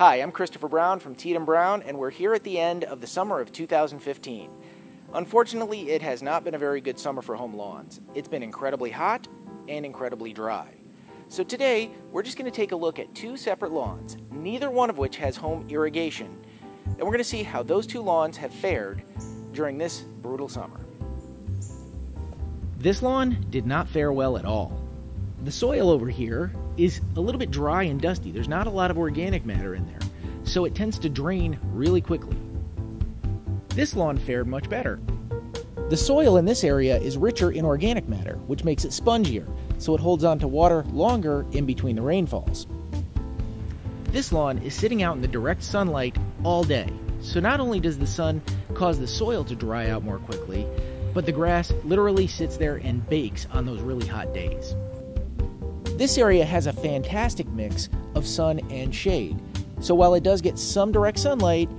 Hi, I'm Christopher Brown from Teed & Brown, and we're here at the end of the summer of 2015. Unfortunately, it has not been a very good summer for home lawns. It's been incredibly hot and incredibly dry. So today, we're just going to take a look at two separate lawns, neither one of which has home irrigation, and we're going to see how those two lawns have fared during this brutal summer. This lawn did not fare well at all. The soil over here is a little bit dry and dusty. There's not a lot of organic matter in there, so it tends to drain really quickly. This lawn fared much better. The soil in this area is richer in organic matter, which makes it spongier, so it holds on to water longer in between the rainfalls. This lawn is sitting out in the direct sunlight all day, so not only does the sun cause the soil to dry out more quickly, but the grass literally sits there and bakes on those really hot days. This area has a fantastic mix of sun and shade, so while it does get some direct sunlight,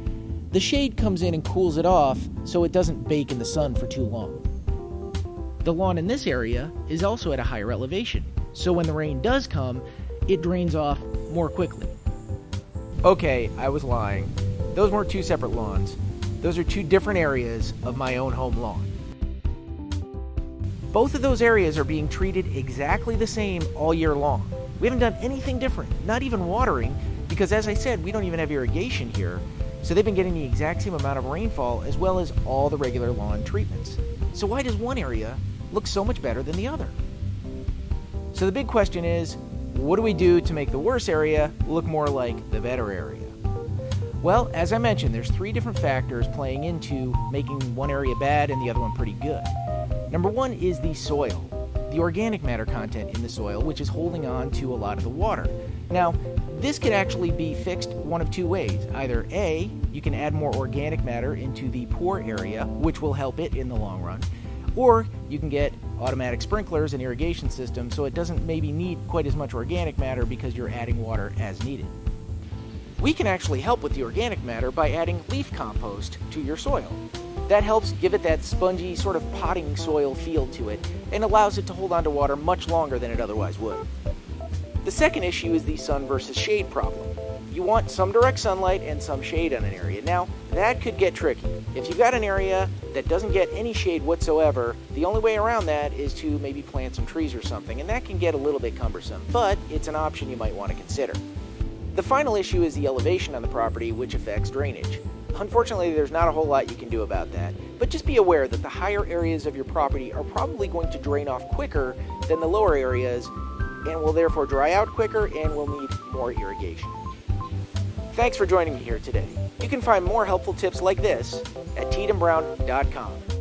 the shade comes in and cools it off so it doesn't bake in the sun for too long. The lawn in this area is also at a higher elevation, so when the rain does come, it drains off more quickly. Okay, I was lying. Those weren't two separate lawns. Those are two different areas of my own home lawn. Both of those areas are being treated exactly the same all year long. We haven't done anything different, not even watering, because as I said, we don't even have irrigation here, so they've been getting the exact same amount of rainfall as well as all the regular lawn treatments. So why does one area look so much better than the other? So the big question is, what do we do to make the worse area look more like the better area? Well, as I mentioned, there's three different factors playing into making one area bad and the other one pretty good. Number one is the soil, the organic matter content in the soil, which is holding on to a lot of the water. Now, this could actually be fixed one of two ways. Either A, you can add more organic matter into the poor area, which will help it in the long run, or you can get automatic sprinklers and irrigation systems so it doesn't maybe need quite as much organic matter because you're adding water as needed. We can actually help with the organic matter by adding leaf compost to your soil. That helps give it that spongy sort of potting soil feel to it and allows it to hold on to water much longer than it otherwise would. The second issue is the sun versus shade problem. You want some direct sunlight and some shade on an area. Now, that could get tricky. If you've got an area that doesn't get any shade whatsoever, the only way around that is to maybe plant some trees or something, and that can get a little bit cumbersome, but it's an option you might want to consider. The final issue is the elevation on the property, which affects drainage. Unfortunately, there's not a whole lot you can do about that, but just be aware that the higher areas of your property are probably going to drain off quicker than the lower areas and will therefore dry out quicker and will need more irrigation. Thanks for joining me here today. You can find more helpful tips like this at teedandbrown.com.